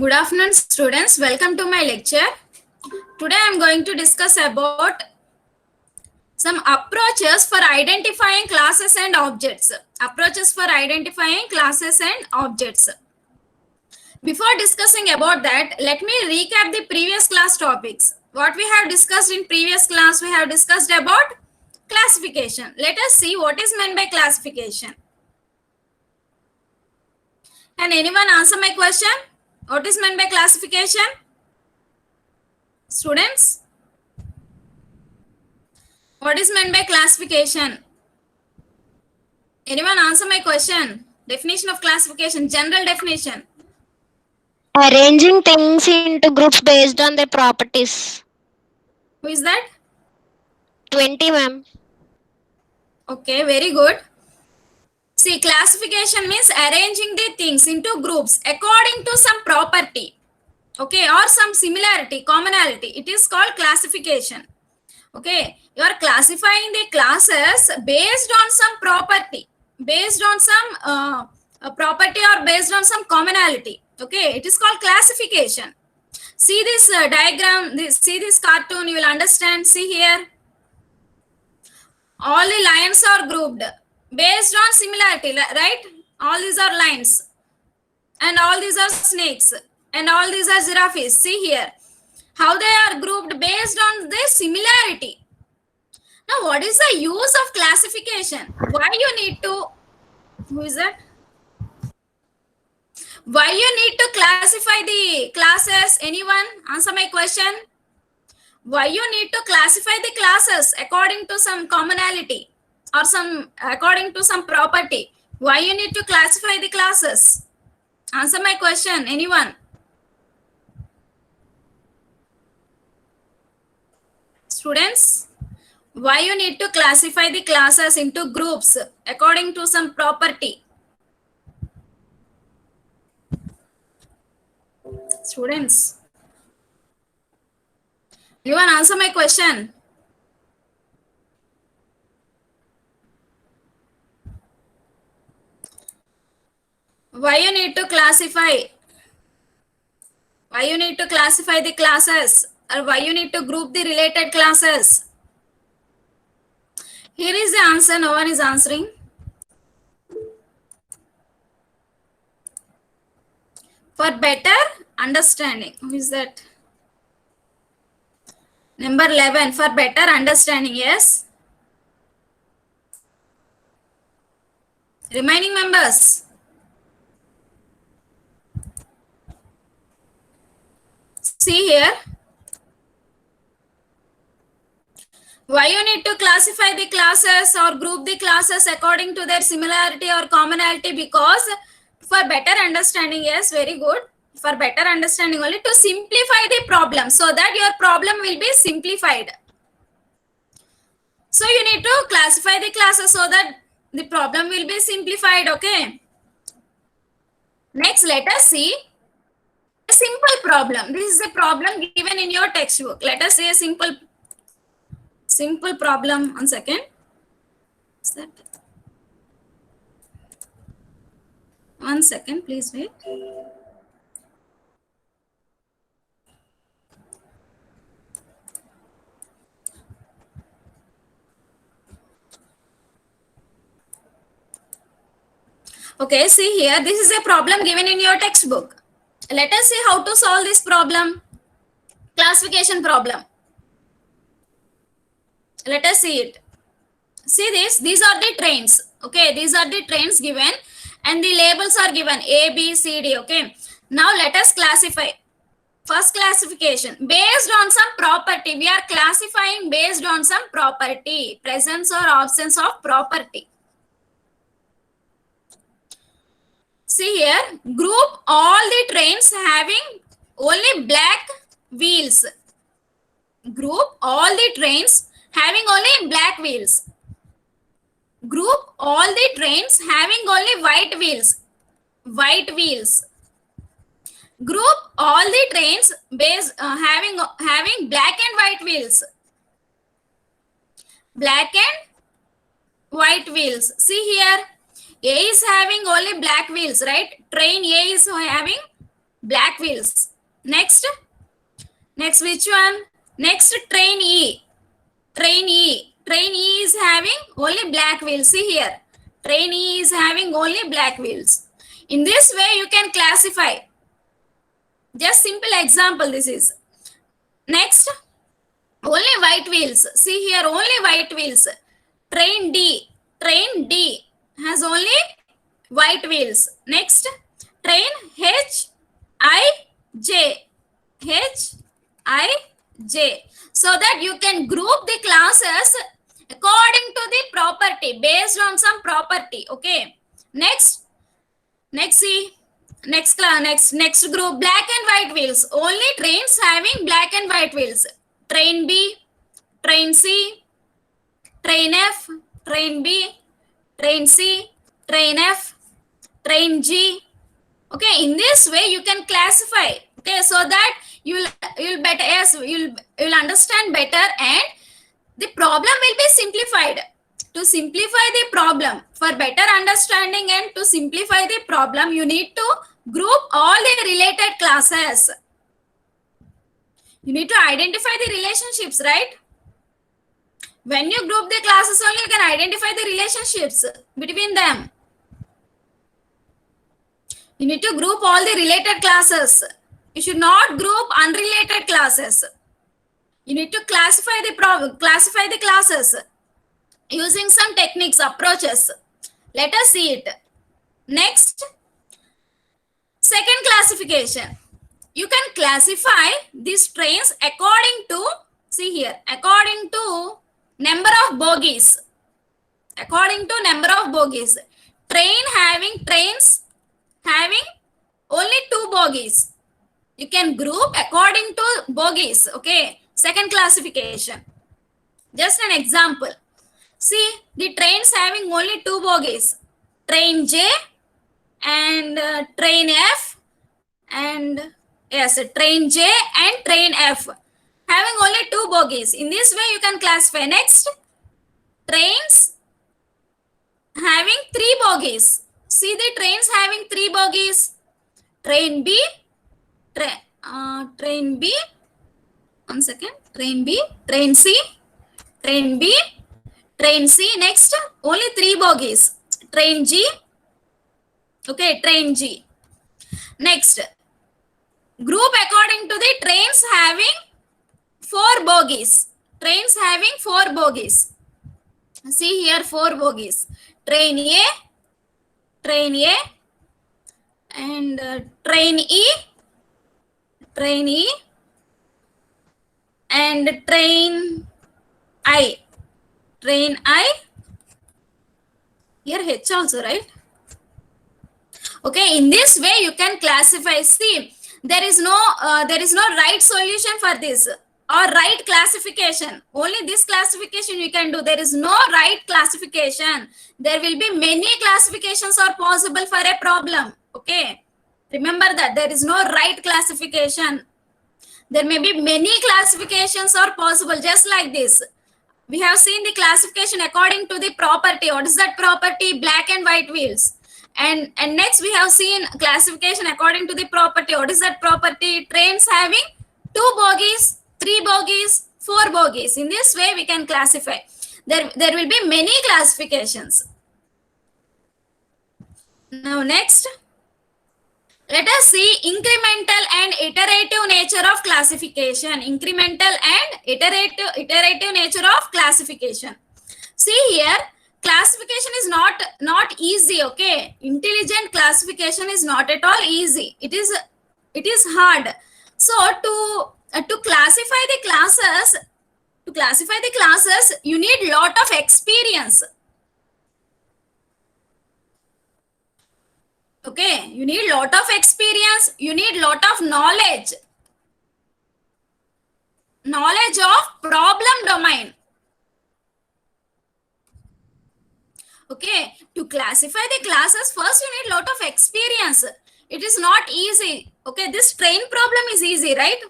Good afternoon, students. Welcome to my lecture. Today I am going to discuss about some approaches for identifying classes and objects. Approaches for identifying classes and objects. Before discussing about that, let me recap the previous class topics. What we have discussed in previous class, we have discussed about classification. Let us see what is meant by classification. Can anyone answer my question? What is meant by classification? Students? What is meant by classification? Anyone answer my question? Definition of classification, general definition. Arranging things into groups based on their properties. Who is that? 20, ma'am. Okay, very good. See, classification means arranging the things into groups according to some property. Okay, or some similarity, commonality. It is called classification. Okay, you are classifying the classes based on some property, based on some property or based on some commonality. Okay, it is called classification. See this diagram, see this cartoon, you will understand. See here, all the lines are grouped based on similarity, right? All these are lines and all these are snakes and all these are giraffes. See here how they are grouped based on the similarity. Now, what is the use of classification? Why you need to, who is that? Why you need to classify the classes? Anyone answer my question? Why you need to classify the classes according to some commonality or some according to some property? Why you need to classify the classes? Answer my question. Anyone? Students, why you need to classify the classes into groups according to some property? Students, you want to answer my question? Why you need to classify? Why you need to classify the classes, or why you need to group the related classes? Here is the answer. No one is answering. For better understanding. Who is that? Number 11. For better understanding. Yes. Remaining members. See here. Why you need to classify the classes or group the classes according to their similarity or commonality? Because for better understanding. Yes, very good. For better understanding only, to simplify the problem so that your problem will be simplified. So you need to classify the classes so that the problem will be simplified. Okay. Next, let us see a simple problem. This is a problem given in your textbook. Let us say a simple problem. 1 second. Set. 1 second, please wait. Okay, see here, this is a problem given in your textbook. Let us see how to solve this problem. Classification problem. Let us see it. See this, these are the trains. Okay, these are the trains given and the labels are given A, B, C, D. Okay, now let us classify. First classification, based on some property. We are classifying based on some property, presence or absence of property. See here, group all the trains having only black wheels. Group all the trains having only black wheels. Group all the trains having only white wheels. White wheels. Group all the trains having black and white wheels. Black and white wheels. See here, A is having only black wheels, right? Train A is having black wheels. Next which one? Next train E. Train E is having only black wheels. See here, train E is having only black wheels. In this way you can classify. Just simple example this is. Next, only white wheels. See here, only white wheels. Train D has only white wheels. Next, train H I J. So that you can group the classes according to the property, based on some property. Okay. Next see. Next group, black and white wheels. Only trains having black and white wheels. Train B, train C, train F, train B, train C, train F, train G. Okay, in this way you can classify. Okay, so that you'll better, yes, you'll understand better, and the problem will be simplified. To simplify the problem, for better understanding and to simplify the problem, you need to group all the related classes. You need to identify the relationships, right? When you group the classes only, you can identify the relationships between them. You need to group all the related classes. You should not group unrelated classes. You need to classify the classes using some techniques, approaches. Let us see it. Next, second classification. You can classify these trains according to, see here, according to number of bogies. According to number of bogies. Trains having only 2 bogies. You can group according to bogies. Okay. Second classification. Just an example. See, the trains having only 2 bogies. Train J and train F, and yes, train J and train F having only 2 bogies. In this way you can classify. Next, trains having 3 bogies. See the trains having 3 bogies. Train B, train B, one second, train B, train C, train B, train C. Next, only 3 bogies. Train G. Okay, train G. Next, group according to the trains having 4 bogies. Trains having 4 bogies. See here, 4 bogies. Train A, and train E, and train I. Train I. Here H also, right? Okay, in this way you can classify. See, there is no right solution for this or right classification. Only this classification you can do. There is no right classification. There will be many classifications are possible for a problem. Okay, remember that there is no right classification. There may be many classifications are possible, just like this. We have seen the classification according to the property. What is that property? Black and white wheels. And next we have seen classification according to the property. What is that property? Trains having 2 bogies, 3 bogies, 4 bogies. In this way we can classify. There will be many classifications. Now next, let us see incremental and iterative nature of classification. Incremental and iterative nature of classification. See here, classification is not easy. Okay, intelligent classification is not at all easy. It is hard. So to classify the classes, you need lot of experience. Okay, you need lot of experience, you need lot of knowledge of problem domain. Okay, to classify the classes, first you need lot of experience. It is not easy. Okay, this train problem is easy, right?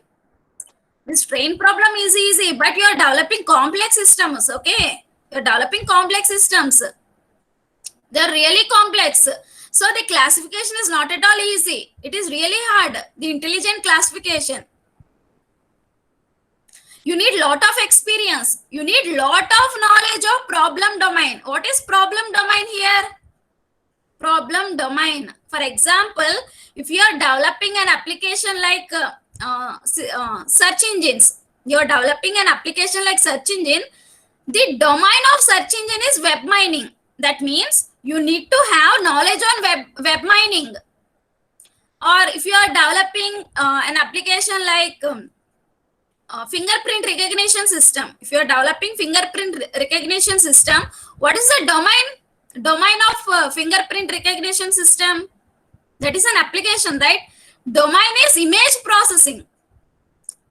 This train problem is easy, but you are developing complex systems. Okay, you are developing complex systems. They are really complex. So the classification is not at all easy. It is really hard. The intelligent classification. You need lot of experience. You need lot of knowledge of problem domain. What is problem domain here? Problem domain. For example, if you are developing an application like search engines, you are developing an application like search engine, the domain of search engine is web mining. That means you need to have knowledge on web mining. Or if you are developing an application like fingerprint recognition system, if you are developing fingerprint recognition system, what is the domain of fingerprint recognition system? That is an application, right? Domain is image processing.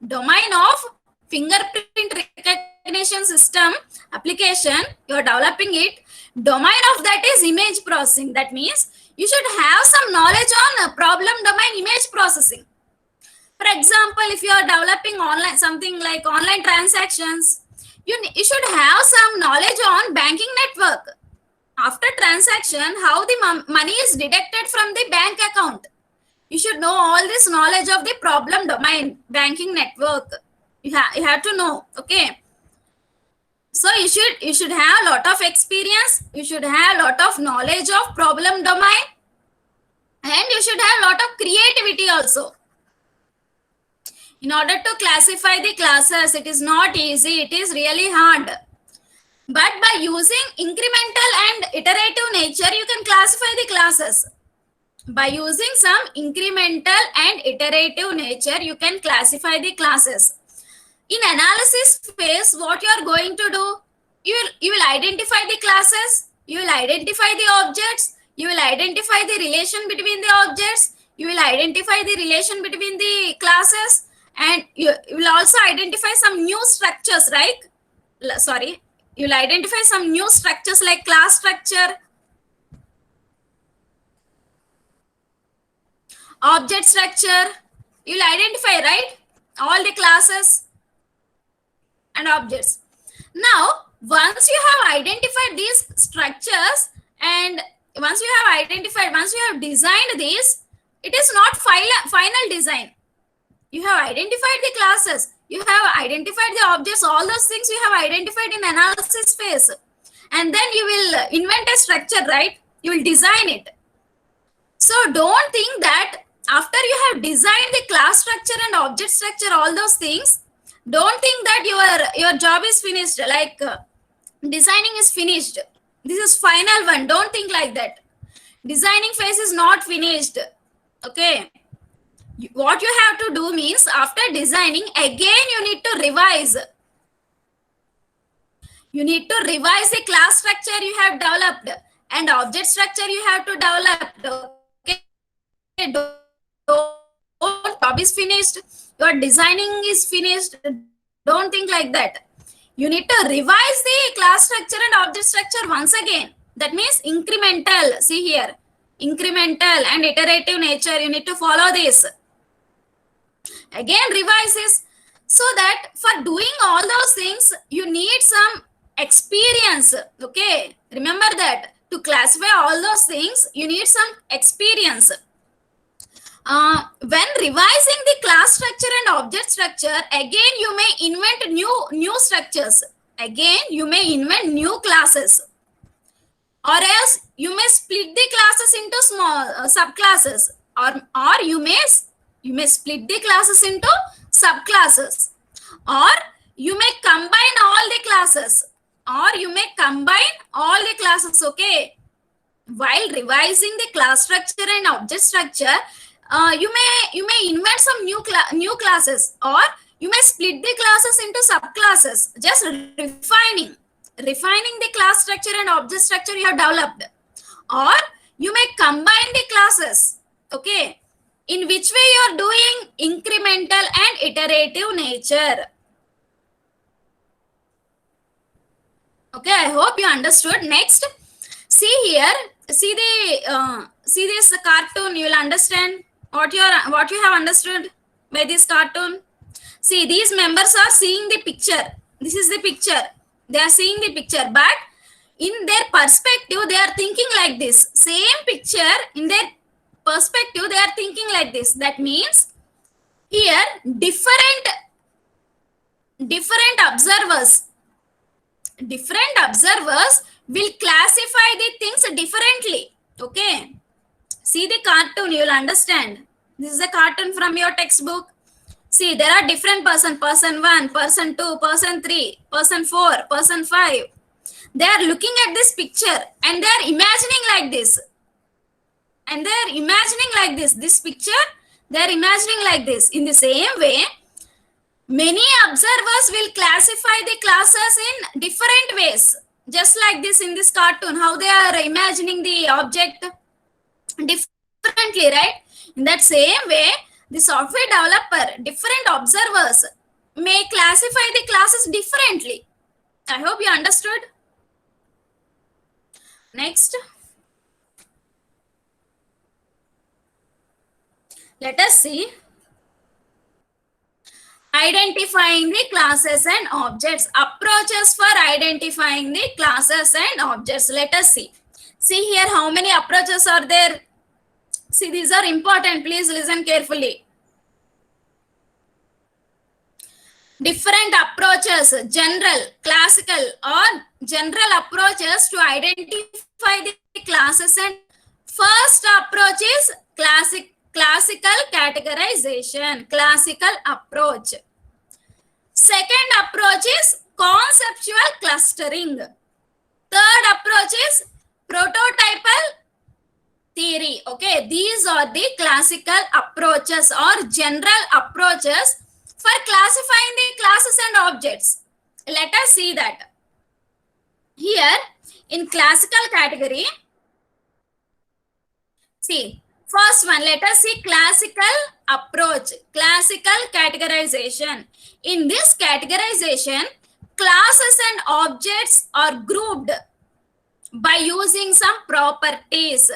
Domain of fingerprint recognition system application, you are developing it. Domain of that is image processing. That means you should have some knowledge on problem domain image processing. For example, if you are developing online something like online transactions, you should have some knowledge on banking network. After transaction, how the money is deducted from the bank account. You should know all this knowledge of the problem domain, banking network. You have to know, okay? So you should have a lot of experience. You should have a lot of knowledge of problem domain, and you should have a lot of creativity also. In order to classify the classes, it is not easy. It is really hard. But by using incremental and iterative nature, you can classify the classes. By using some incremental and iterative nature, you can classify the classes. In analysis phase, what you are going to do? You will identify the classes. You will identify the objects. You will identify the relation between the objects. You will identify the relation between the classes. And you will also identify some new structures, right? Sorry. You will identify some new structures like class structure, object structure. You will identify, right? All the classes and objects. Now, once you have identified these structures and once you have designed these, it is not final design. You have identified the classes, you have identified the objects, all those things you have identified in analysis phase. And then you will invent a structure, right? You will design it. So don't think that after you have designed the class structure and object structure, all those things, don't think that your job is finished, like designing is finished. This is final one. Don't think like that. Designing phase is not finished. Okay. What you have to do means after designing, again you need to revise. You need to revise the class structure you have developed and object structure you have to develop. Okay. Job is finished. Your designing is finished. Don't think like that. You need to revise the class structure and object structure once again. That means incremental. See here. Incremental and iterative nature. You need to follow this. Again revise this. So that for doing all those things, you need some experience. Okay. Remember that. To classify all those things, you need some experience. When revising the class structure and object structure, again you may invent new structures. Again you may invent new classes, or else you may split the classes into small subclasses, or you may split the classes into subclasses, or you may combine all the classes, okay. While revising the class structure and object structure, you may invent some new classes, or you may split the classes into subclasses, just refining the class structure and object structure you have developed, or you may combine the classes. Okay, in which way you are doing? Incremental and iterative nature. Okay, I hope you understood. Next, see here, see this cartoon. You will understand what you have understood by this cartoon. See, these members are seeing the picture. This is the picture. They are seeing the picture, but in their perspective, they are thinking like this. Same picture, in their perspective, they are thinking like this. That means here different observers will classify the things differently. Okay, see the cartoon, you will understand. This is a cartoon from your textbook. See, there are different person 1, person 2, person 3, person 4, person 5. They are looking at this picture and they are imagining like this. And they are imagining like this picture, they are imagining like this. In the same way, many observers will classify the classes in different ways. Just like this in this cartoon, how they are imagining the object differently, right? In that same way, the software developer, different observers may classify the classes differently. I hope you understood. Next, let us see identifying the classes and objects. Approaches for identifying the classes and objects. Let us see. See here how many approaches are there. See, these are important. Please listen carefully. Different approaches, general, classical, or general approaches to identify the classes. And first approach is classical categorization, classical approach. Second approach is conceptual clustering. Third approach is prototypal theory. Okay, these are the classical approaches or general approaches for classifying the classes and objects. Let us see that. Here in classical category, see, first one, let us see classical approach, classical categorization. In this categorization, classes and objects are grouped by using some properties,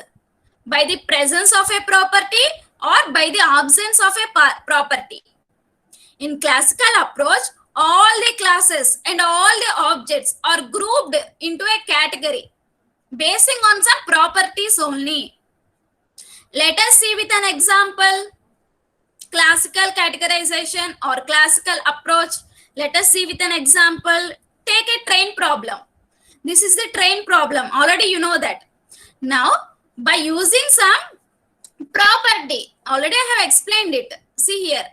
by the presence of a property or by the absence of a property. In classical approach, all the classes and all the objects are grouped into a category basing on some properties only. Let us see with an example. Classical categorization or classical approach. Let us see with an example. Take a train problem. This is the train problem. Already you know that. Now, by using some property, already I have explained it. See here.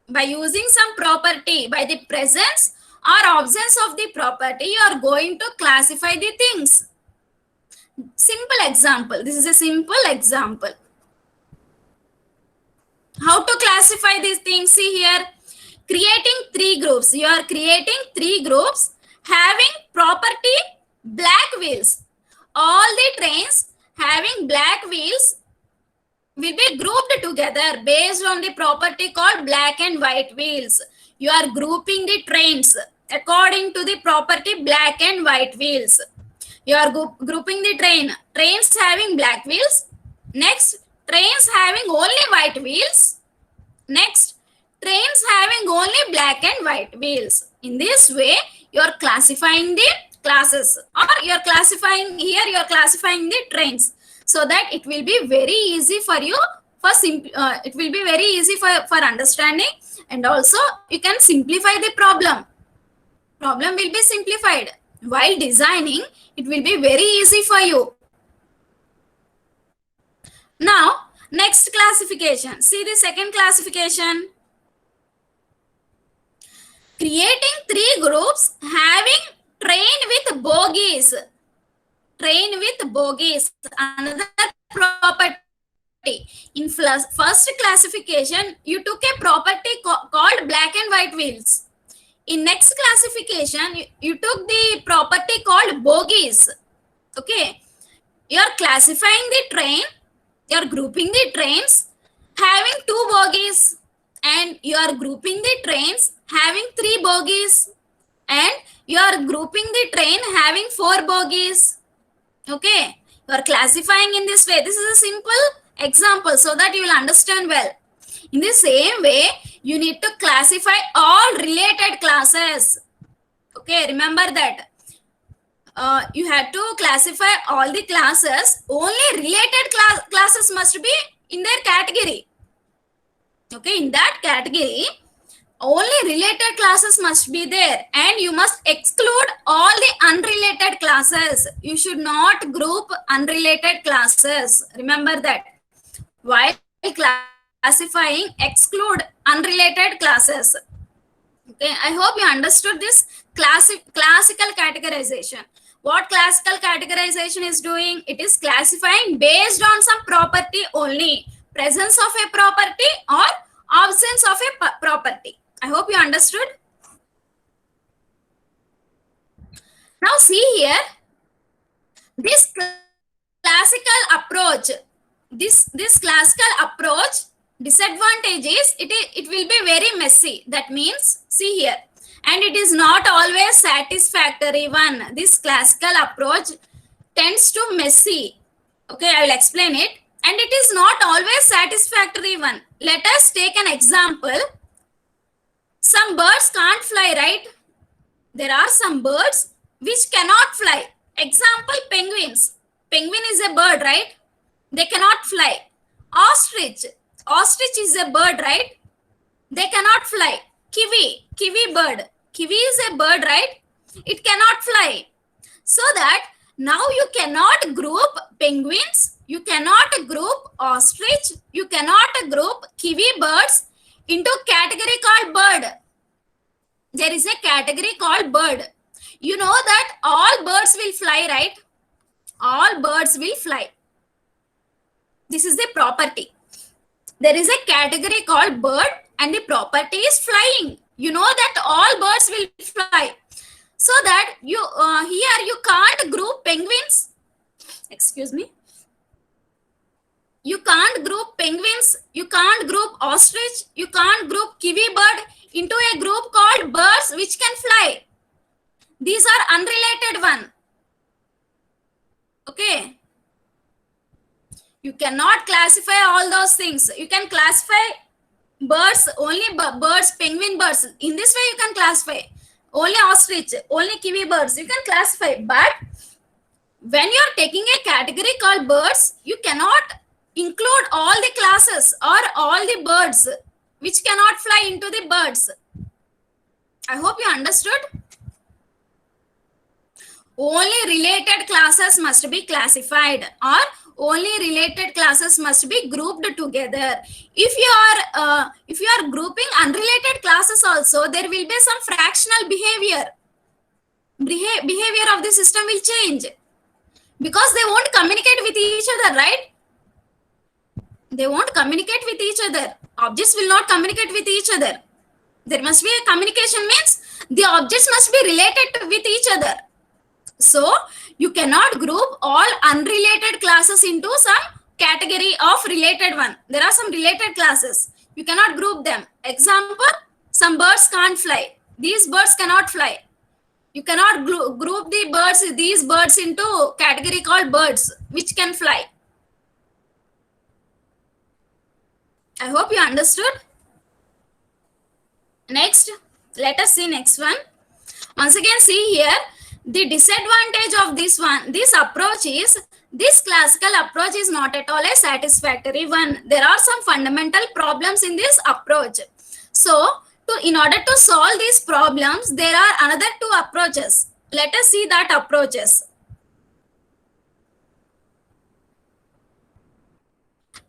By using some property, by the presence or absence of the property, you are going to classify the things. Simple example. This is a simple example. How to classify these things? See here. Creating three groups. You are creating three groups having property black wheels. All the trains having black wheels will be grouped together based on the property called black and white wheels. You are grouping the trains according to the property black and white wheels. You are grouping the trains having black wheels. Next, trains having only white wheels. Next, trains having only black and white wheels. In this way, you are classifying the classes, or you are classifying here, you are classifying the trains, so that it will be very easy for you for it will be very easy for understanding, and also you can simplify the problem. Problem will be simplified. While designing, it will be very easy for you. Now, next classification. See the second classification. Creating three groups having train with bogies. Train with bogies. Another property. In first classification, you took a property called black and white wheels. In next classification, you took the property called bogies. Okay. You are classifying the train. You are grouping the trains having two bogies, and you are grouping the trains having three bogies, and you are grouping the train having four bogies. Okay, you are classifying in this way. This is a simple example so that you will understand well. In the same way, you need to classify all related classes. Okay, remember that. you have to classify all the classes. Only related classes must be in their category. Okay, in that category, only related classes must be there, and you must exclude all the unrelated classes. You should not group unrelated classes. Remember that. While classifying, exclude unrelated classes. Okay, I hope you understood this classical categorization. What classical categorization is doing? It is classifying based on some property only. Presence of a property or absence of a property. I hope you understood. Now see here, this classical approach, this classical approach disadvantage is it will be very messy. That means, see here, and it is not always satisfactory one. This classical approach tends to messy. Okay, I will explain it. And it is not always satisfactory one. Let us take an example. Some birds can't fly, right? There are some birds which cannot fly. Example, penguins. Penguin is a bird, right? They cannot fly. Ostrich. Ostrich is a bird, right? They cannot fly. Kiwi. Kiwi bird. Kiwi is a bird, right? It cannot fly. So that now you cannot group penguins, you cannot group ostrich, you cannot group kiwi birds into category called bird. There is a category called bird. You know that all birds will fly, right? All birds will fly. This is the property. There is a category called bird and the property is flying. You know that all birds will fly. So that you here you can't group penguins. Excuse me. You can't group penguins. You can't group ostrich. You can't group kiwi bird into a group called birds which can fly. These are unrelated one. Okay. You cannot classify all those things. You can classify birds, only birds, penguin birds. In this way you can classify. Only ostrich, only kiwi birds, you can classify. But when you are taking a category called birds, you cannot include all the classes or all the birds which cannot fly into the birds. I hope you understood. Only related classes must be classified, or only related classes must be grouped together. If you are grouping unrelated classes also, there will be some fractional behavior. Behavior of the system will change because they won't communicate with each other, right? They won't communicate with each other. Objects will not communicate with each other. There must be a communication, means the objects must be related with each other. So you cannot group all unrelated classes into some category of related one. There are some related classes. You cannot group them. Example, some birds can't fly. These birds cannot fly. You cannot group the birds, these birds into category called birds which can fly. I hope you understood. Next, let us see next one. Once again, see here, the disadvantage of this approach is, this classical approach is not at all a satisfactory one. There are some fundamental problems in this approach. So, in order to solve these problems, there are another two approaches. Let us see that approaches.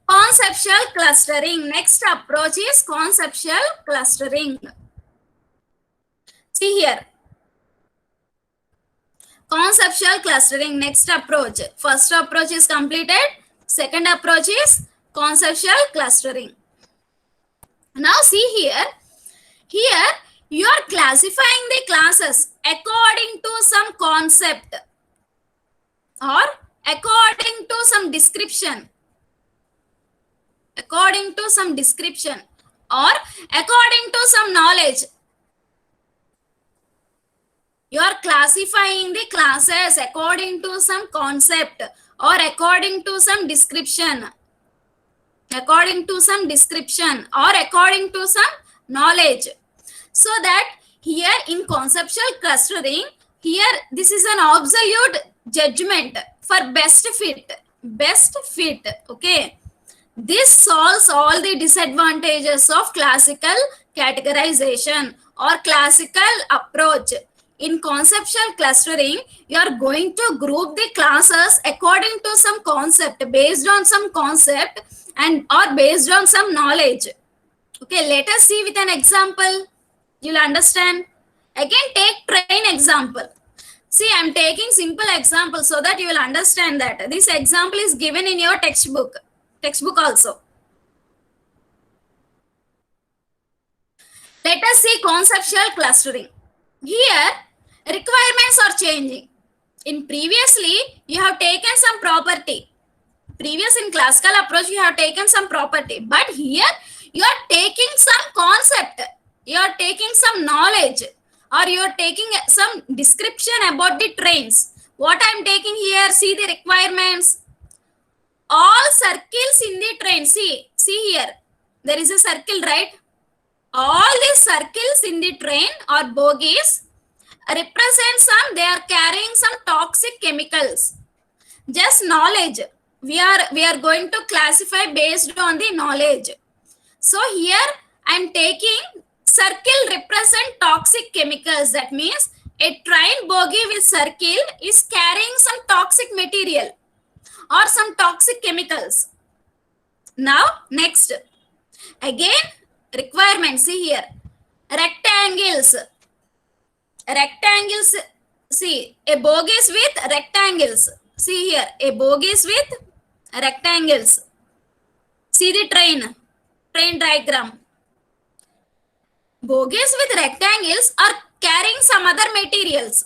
Conceptual clustering. Next approach is conceptual clustering. See here. Conceptual clustering, next approach. First approach is completed. Second approach is conceptual clustering. Now see here. Here you are classifying the classes according to some concept or according to some description. According to some description or according to some knowledge. You are classifying the classes according to some concept or according to some description. According to some description or according to some knowledge. So that here in conceptual clustering, Here, this is an absolute judgment for best fit. Best fit. Okay. This solves all the disadvantages of classical categorization or classical approach. In conceptual clustering, you are going to group the classes according to some concept, based on some concept and or based on some knowledge. Okay, let us see with an example. You'll understand. Again, take train example. See, I'm taking simple example so that you will understand that. This example is given in your textbook also. Let us see conceptual clustering. Here, requirements are changing. In previously, you have taken some property. Previous in classical approach, you have taken some property. But here, you are taking some concept. You are taking some knowledge. Or you are taking some description about the trains. What I am taking here, see the requirements. All circles in the train. See here. There is a circle, right? All these circles in the train or bogies represent some, they are carrying some toxic chemicals. Just knowledge. We are going to classify based on the knowledge. So here I am taking circle represent toxic chemicals. That means a train bogie with circle is carrying some toxic material or some toxic chemicals. Now next, again requirements. See here, rectangles. See, a bogies with rectangles. See here, a bogies with rectangles. See the train diagram. Bogies with rectangles are carrying some other materials.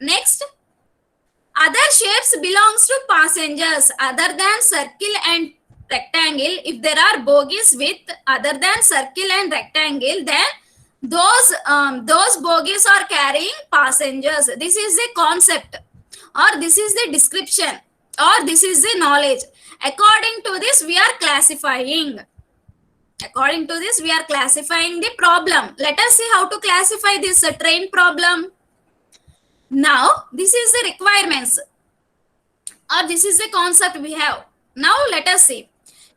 Next, other shapes belongs to passengers other than circle and rectangle. If there are bogies with other than circle and rectangle, then those bogies are carrying passengers. This is the concept, or this is the description, or this is the knowledge. According to this, we are classifying. According to this, we are classifying the problem. Let us see how to classify this train problem. Now, this is the requirements, or this is the concept we have. Now, let us see.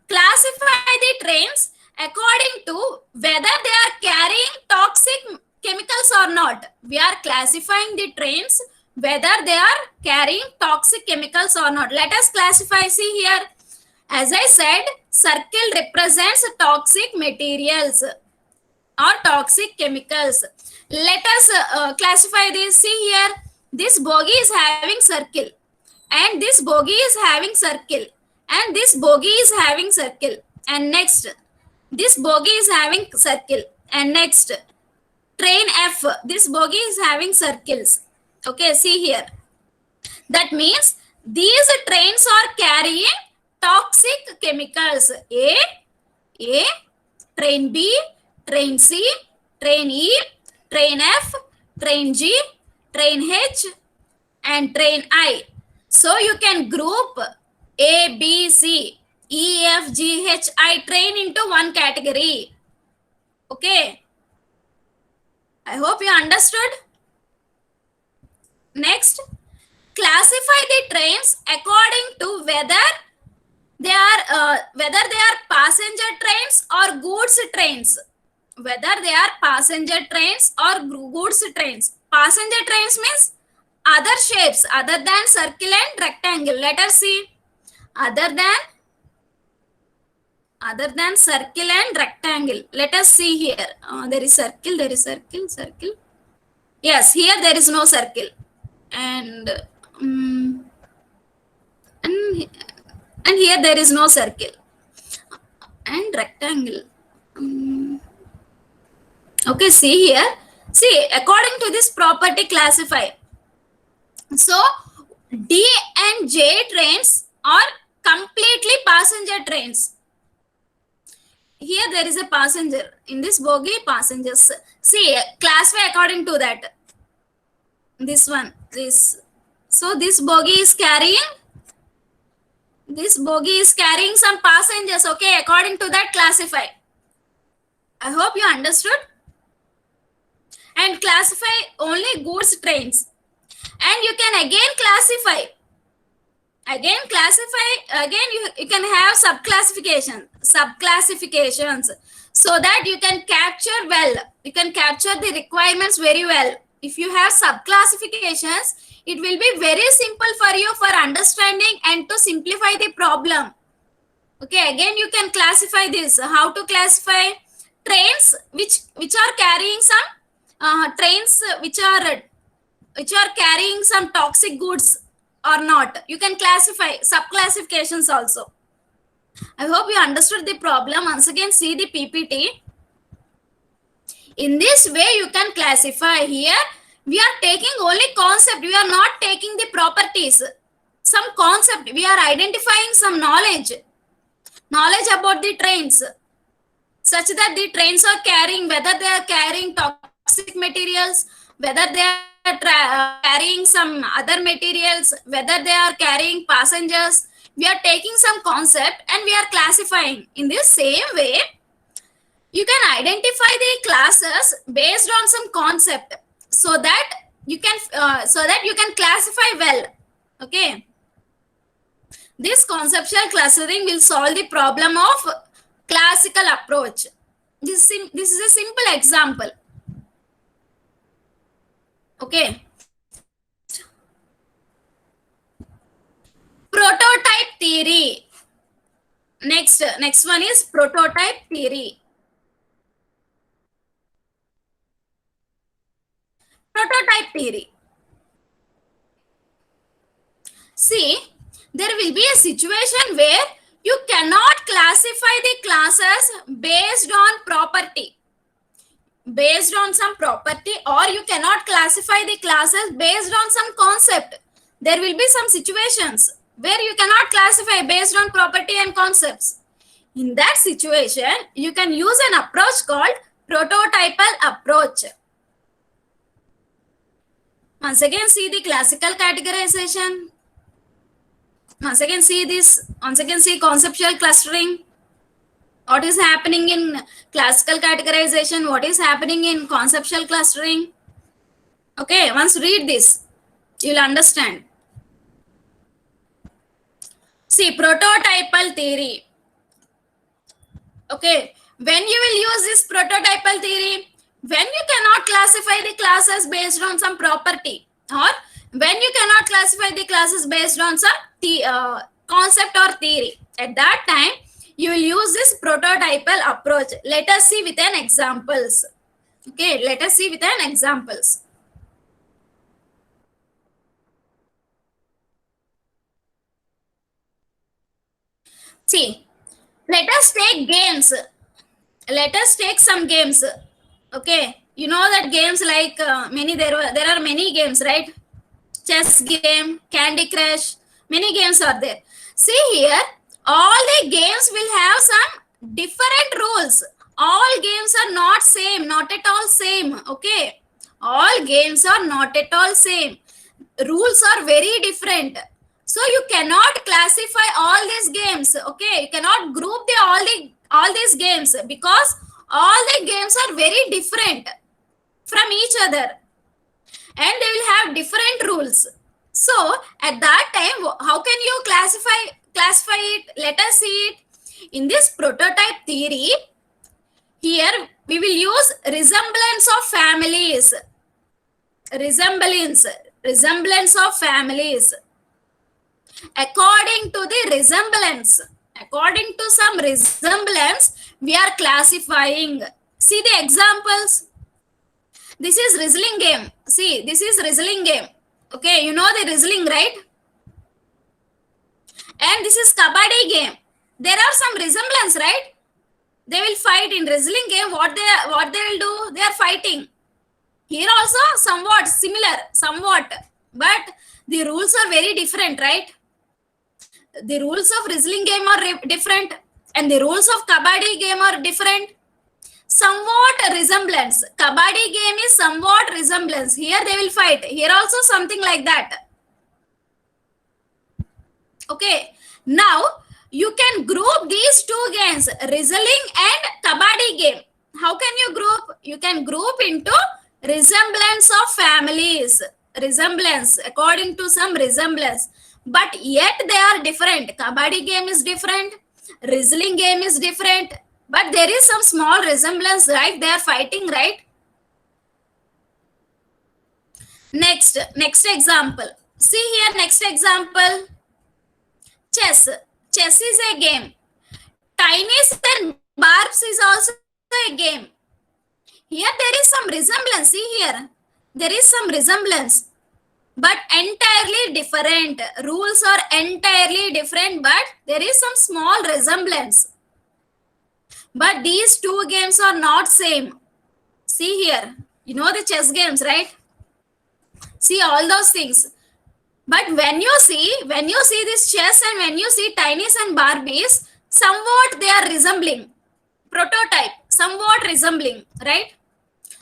Classify the trains according to whether they are carrying toxic chemicals or not. We are classifying the trains whether they are carrying toxic chemicals or not. Let us classify. See here, as I said, circle represents toxic materials or toxic chemicals. Let us classify this. See here, this bogie is having circle, and this bogie is having circle, and this bogie is having circle, and next, this bogie is having circle, and next, train F, this bogie is having circles. Okay, see here. That means these trains are carrying toxic chemicals. A, train B, train C, train E, train F, train G, train H, and train I. So you can group A, B, C, E, F, G, H, I train into one category. Okay. I hope you understood. Next, classify the trains according to whether they are passenger trains or goods trains. Whether they are passenger trains or goods trains. Passenger trains means other shapes other than circle and rectangle. Let us see. Other than circle and rectangle. Let us see here. There is circle, circle. Yes, here there is no circle. And here there is no circle. And rectangle. Okay, see here. See, according to this property, classify. So, D and J trains are completely passenger trains. Here there is a passenger. In this bogie, passengers. See, classify according to that. This one, this. So, this bogie is carrying some passengers. Okay, according to that, classify. I hope you understood. and classify only goods trains. And you can again classify, you can have subclassifications, so that you can capture the requirements very well. If you have subclassifications, it will be very simple for you for understanding and to simplify the problem. Okay, again you can classify this. How to classify? Trains which are carrying some trains which are carrying some toxic goods or not. You can classify subclassifications also. I hope you understood the problem. Once again, see the PPT. In this way, you can classify. Here, we are taking only concept. We are not taking the properties. Some concept. We are identifying some knowledge about the trains, such that the trains are carrying, whether they are carrying toxic materials, whether they are carrying some other materials, whether they are carrying passengers. We are taking some concept and we are classifying. In this same way, you can identify the classes based on some concept, so that you can classify well. Okay, this conceptual clustering will solve the problem of classical approach. This is a simple example. Okay, prototype theory. Next one is prototype theory. Prototype theory. See, there will be a situation where you cannot classify the classes based on property, based on some property, or you cannot classify the classes based on some concept. There will be some situations where you cannot classify based on property and concepts. In that situation, you can use an approach called prototypal approach. Once again, see the classical categorization. Once again, see this. Once again, see conceptual clustering. What is happening in classical categorization? What is happening in conceptual clustering? Okay, once read this, you'll understand. See, prototypal theory. Okay, when you will use this prototypal theory? When you cannot classify the classes based on some property, or when you cannot classify the classes based on some concept or theory. At that time, you will use this prototypal approach. Let us see with an examples. Okay, let us see with an examples. See, let us take games. Let us take some games. Okay, you know that games like there are many games, right? Chess game, Candy Crush, many games are there. See here, all the games will have some different rules. All games are not same, not at all same. Okay, all games are not at all same. Rules are very different. So you cannot classify all these games. Okay, you cannot group all these games, because all the games are very different from each other, and they will have different rules. So at that time, how can you classify it? Let us see it. In this prototype theory, here we will use resemblance of families. Resemblance of families. According to the resemblance, according to some resemblance, we are classifying. See the examples. This is wrestling game. See, this is wrestling game. Okay, you know the wrestling, right? And this is kabaddi game. There are some resemblance, right? They will fight in wrestling game. What they will do? They are fighting. Here also somewhat similar, somewhat, but the rules are very different, right? The rules of wrestling game are different, and the rules of kabaddi game are different. Somewhat resemblance. Kabaddi game is somewhat resemblance. Here they will fight. Here also something like that. Okay. Now you can group these two games, wrestling and kabaddi game. How can you group? You can group into resemblance of families, resemblance, according to some resemblance, but yet they are different. Kabaddi game is different, wrestling game is different, but there is some small resemblance, right? They are fighting, right? Next example. See here, next example. Chess. Chess is a game. Tennis and barbs is also a game. Here there is some resemblance. See here, there is some resemblance, but entirely different. Rules are entirely different, but there is some small resemblance. But these two games are not same. See here, you know the chess games, right? See all those things. But when you see this chess and when you see tennis and barbies, somewhat they are resembling. Prototype, somewhat resembling, right?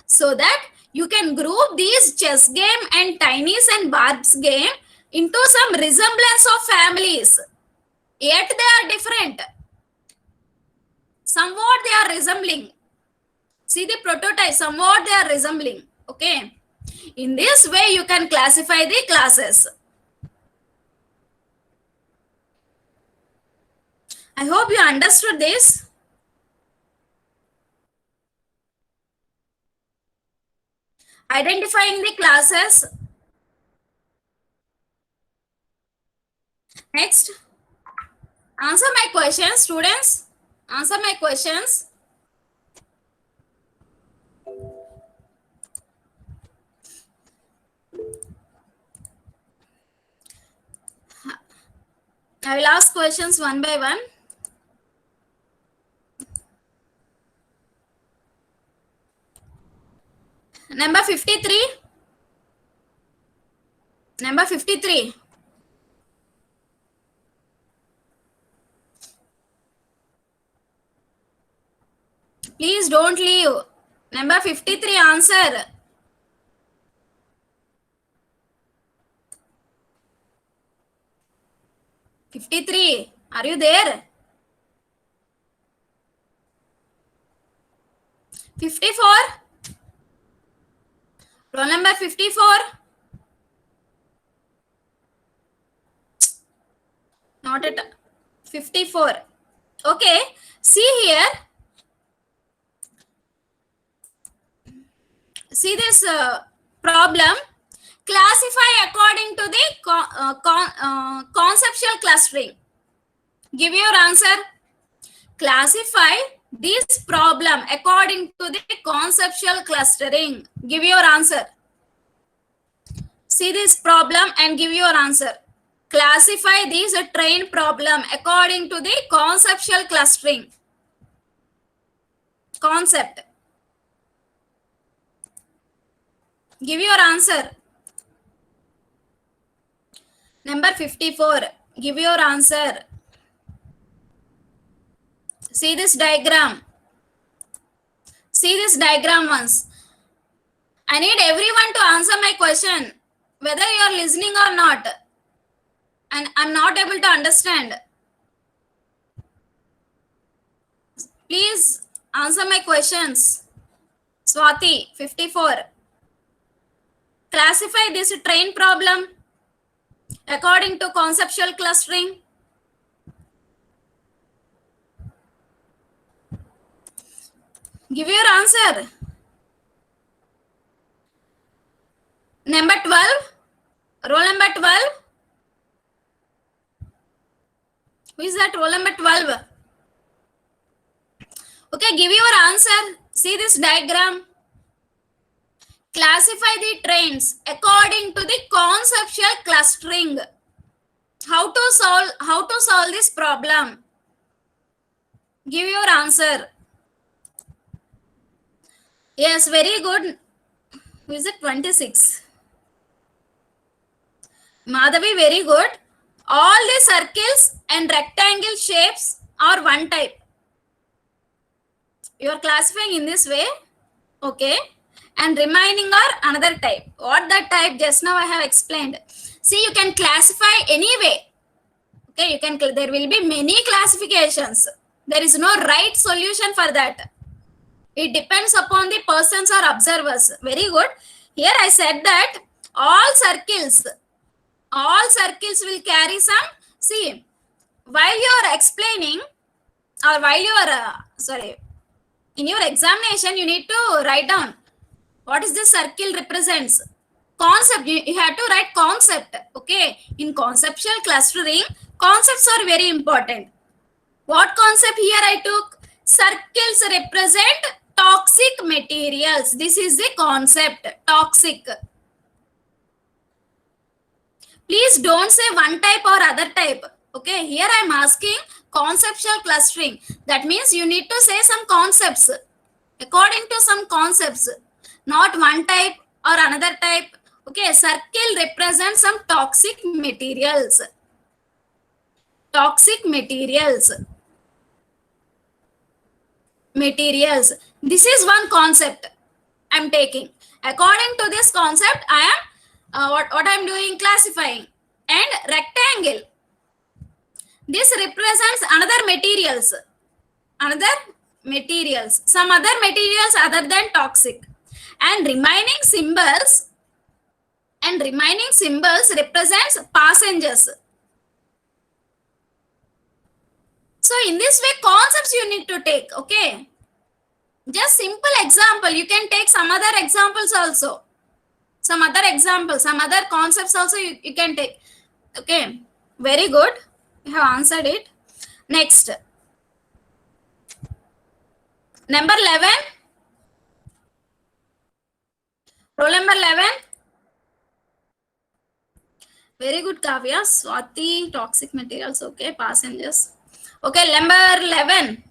So that you can group these chess game and tennis and barbs game into some resemblance of families. Yet they are different. Somewhat they are resembling. See the prototype, somewhat they are resembling. Okay. In this way, you can classify the classes. I hope you understood this. Identifying the classes. Next. Answer my questions, students. Answer my questions. I will ask questions one by one. Number 53. Number 53. Please don't leave. Number 53, answer. "53, are you there? 54. Roll number 54. Not at 54. Okay. See here. See this problem. Classify according to the conceptual clustering. Give your answer. Classify this problem according to the conceptual clustering. Give your answer. See this problem and give your answer. Classify this train problem according to the conceptual clustering. Concept. Give your answer. Number 54. Give your answer. See this diagram. See this diagram once. I need everyone to answer my question, whether you are listening or not. And I'm not able to understand. Please answer my questions. Swati, 54. Classify this train problem according to conceptual clustering. Give your answer. Number 12. Roll number 12. Who is that? Roll number 12. Okay, give your answer. See this diagram. Classify the trains according to the conceptual clustering. How to solve this problem? Give your answer. Yes, very good. Who is it? 26. Madhavi, very good. All the circles and rectangle shapes are one type. You are classifying in this way. Okay. And remaining are another type. What that type? Just now I have explained. See, you can classify anyway. Okay, you can. There will be many classifications. There is no right solution for that. It depends upon the persons or observers. Very good. Here I said that all circles will carry some. See, while you are explaining, or while you are sorry, in your examination, you need to write down what is this circle represents. Concept, you have to write concept. Okay, in conceptual clustering, concepts are very important. What concept here I took? Circles represent toxic materials. This is the concept, toxic. Please don't say one type or other type. Okay, here I am asking conceptual clustering. That means you need to say some concepts according to some concepts, not one type or another type. Okay, circle represents some toxic materials. Toxic materials. Materials. This is one concept I am taking. According to this concept, I am what I am doing, classifying. And rectangle. This represents another materials. Another materials. Some other materials other than toxic. And remaining symbols represents passengers. So in this way, concepts you need to take. Okay, just simple example. You can take some other examples also, some other concepts also you can take. Okay, very good, you have answered it. Next, number 11, roll number 11. Very good, Kavya. Swati, toxic materials. Okay, passengers. Okay, number 11.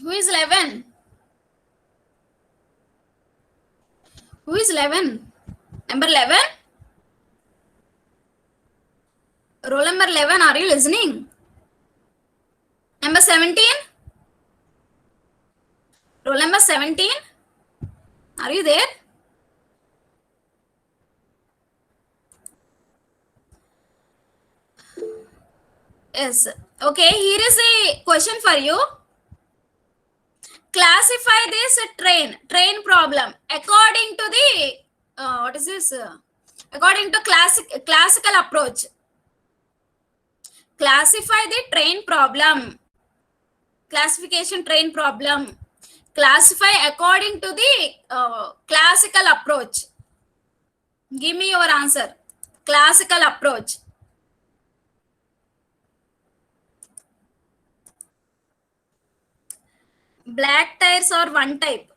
Who is 11? Who is 11? Number 11? Roll number 11, are you listening? Number 17? Roll number 17? Are you there? Yes. Okay, here is a question for you. Classify this train problem according to the what is this? According to classical approach. Classify the train problem. Classification train problem. Classify according to the classical approach. Give me your answer. Classical approach. Black tires or one type?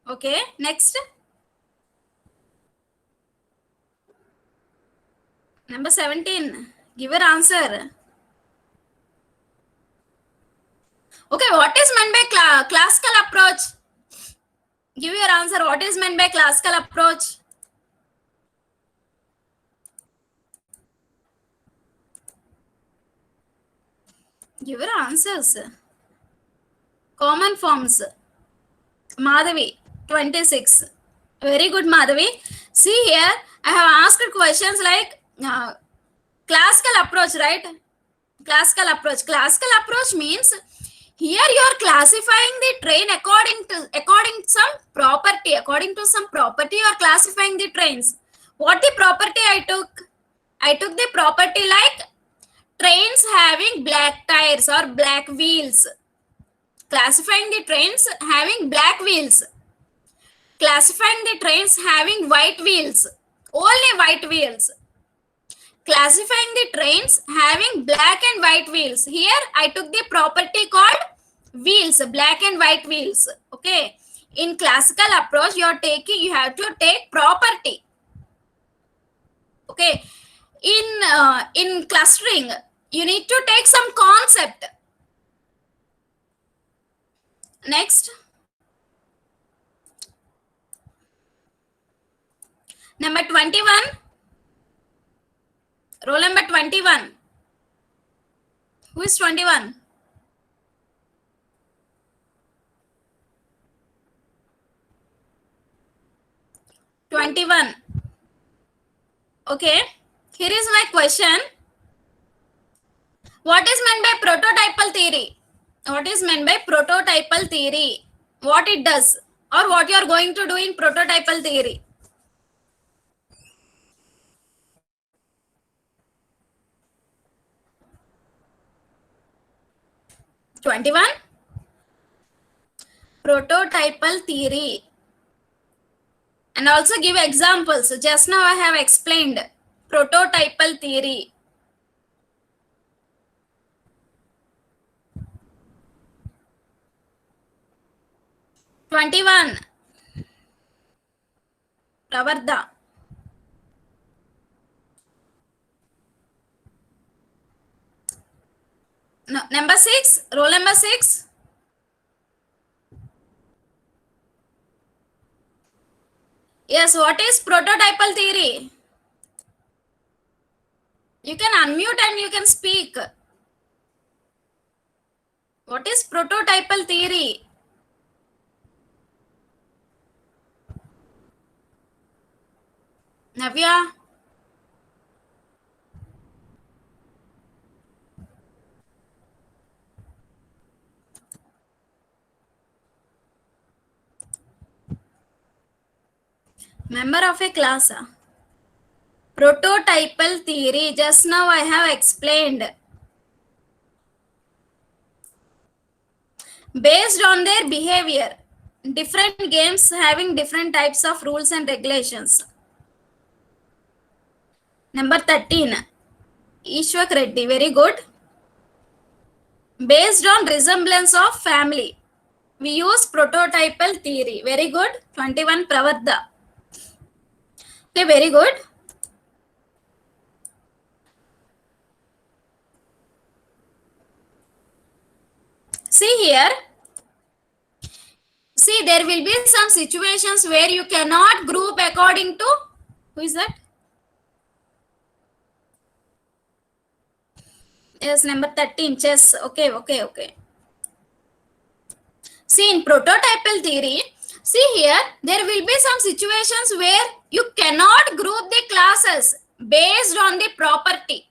Okay, next. Number 17. Give your answer. Okay, what is meant by classical approach? Give your answer. What is meant by classical approach? Give your answers. Common forms. Madhavi, 26. Very good, Madhavi. See here, I have asked questions like classical approach, right? Classical approach. Classical approach means here you are classifying the train according to some property. According to some property, you are classifying the trains. What the property I took? I took the property like trains having black tires or black wheels. Classifying the trains having black wheels. Classifying the trains having white wheels. Only white wheels. Classifying the trains having black and white wheels. Here I took the property called wheels, black and white wheels. Okay. In classical approach, you have to take property. Okay. In clustering, you need to take some concept. Next. Number 21. Roll number 21. Who is 21? Okay. Here is my question. What is meant by prototypal theory? What is meant by prototypal theory? What it does, or what you are going to do in prototypal theory? #21. Prototypal theory. And also give examples. Just now I have explained prototypal theory. #21. Pravarda. No, number 6. Roll number 6. Yes, what is prototypal theory? You can unmute and you can speak. What is prototypal theory? Navya? Member of a class. Prototypal theory. Just now I have explained. Based on their behavior. Different games having different types of rules and regulations. Number 13. Ishwak Reddy. Very good. Based on resemblance of family. We use prototypal theory. Very good. 21. Pravarda. Okay, very good. See here. See, there will be some situations where you cannot group according to, who is that? Yes, number 13, chess. Okay. See, in prototypal theory, see here, there will be some situations where you cannot group the classes based on the property.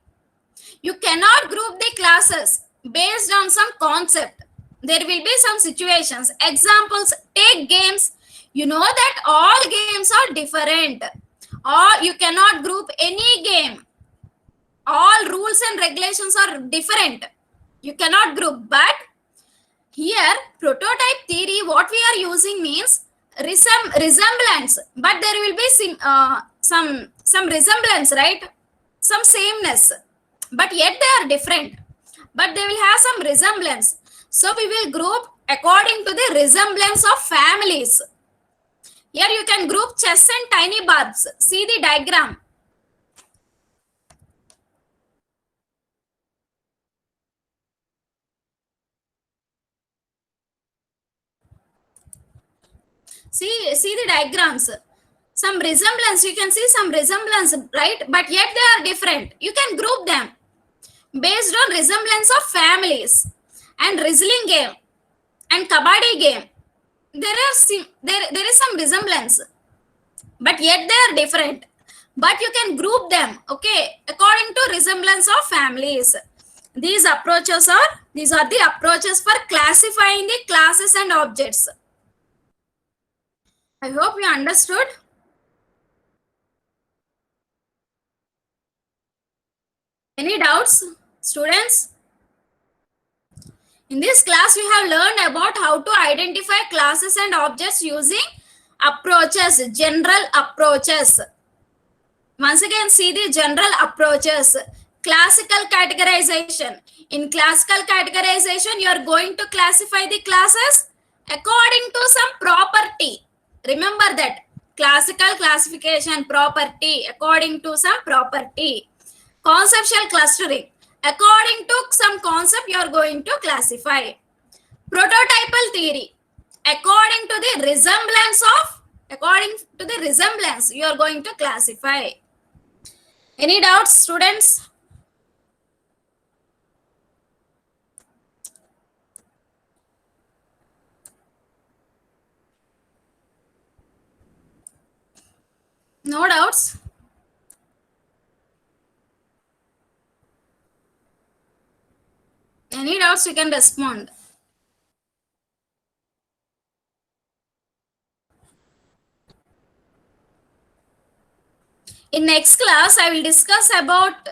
You cannot group the classes based on some concept. There will be some situations. Examples, take games. You know that all games are different. Or you cannot group any game. All rules and regulations are different. You cannot group. But here, prototype theory, what we are using means resemblance. But there will be some resemblance, right? Some sameness. But yet they are different. But they will have some resemblance. So we will group according to the resemblance of families. Here you can group chess and tiny bulbs. See the diagram. See the diagrams. Some resemblance, you can see some resemblance, right? But yet they are different. You can group them based on resemblance of families. And wrestling game and kabaddi game, there is some resemblance, but yet they are different. But you can group them, okay, according to resemblance of families. These are the approaches for classifying the classes and objects. I hope you understood. Any doubts, students? In this class, we have learned about how to identify classes and objects using approaches, general approaches. Once again, see the general approaches. Classical categorization. In classical categorization, you are going to classify the classes according to some property. Remember that. Classical classification property according to some property. Conceptual clustering. According to some concept, you are going to classify. Prototypal theory. According to the resemblance, you are going to classify. Any doubts, students? No doubts? Any doubts, you can respond. In next class, I will discuss about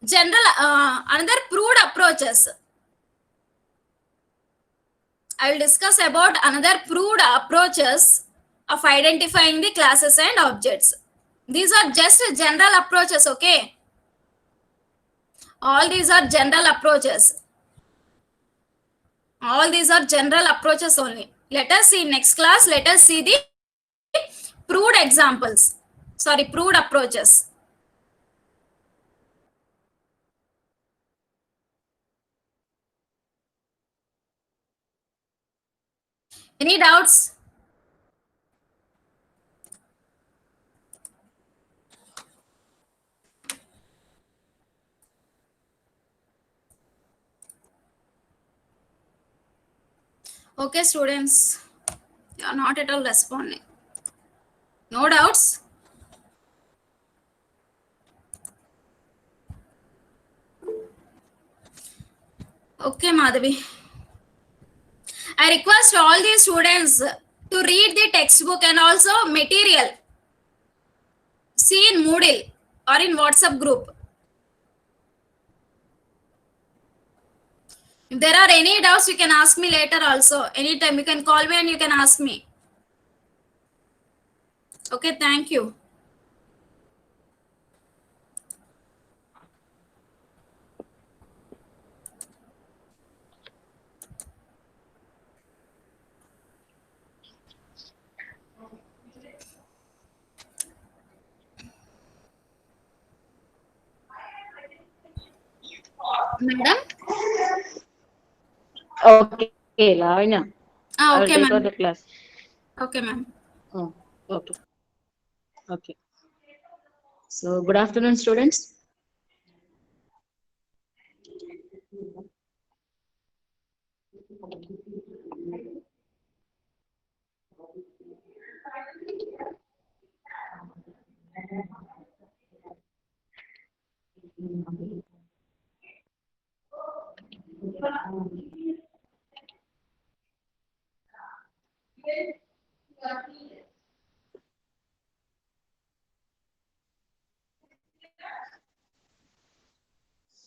another proved approaches. I will discuss about another proved approaches of identifying the classes and objects. These are just general approaches, okay? All these are general approaches. All these are general approaches only. Let us see next class. Let us see the proved examples. Sorry, proved approaches. Any doubts? Okay, students, you are not at all responding. No doubts? Okay, Madhavi. I request all the students to read the textbook and also material. See in Moodle or in WhatsApp group. If there are any doubts, you can ask me later also. Anytime you can call me and you can ask me. Okay, thank you. Madam? Okay, Lavanya. I will Okay, take out ma'am. the class. Okay, ma'am. Oh, okay. Okay. So, good afternoon, students.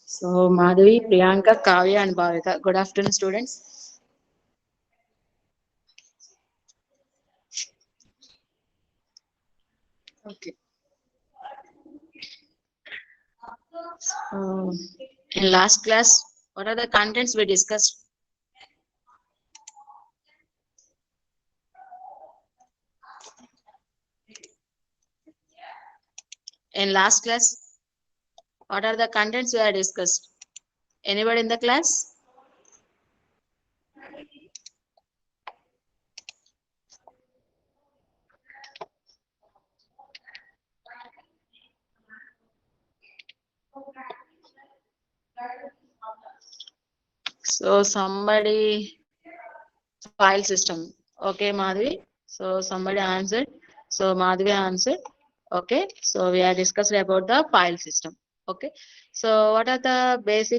So, Madhavi, Priyanka, Kavya, and Bhavika. Good afternoon, students. Okay. So, in last class, what are the contents we discussed? In last class, what are the contents we have discussed? Anybody in the class? So, somebody file system. Okay, Madhvi. So somebody answered. So Madhvi answered. Okay. So we are discussed about the file system. Okay. So what are the basic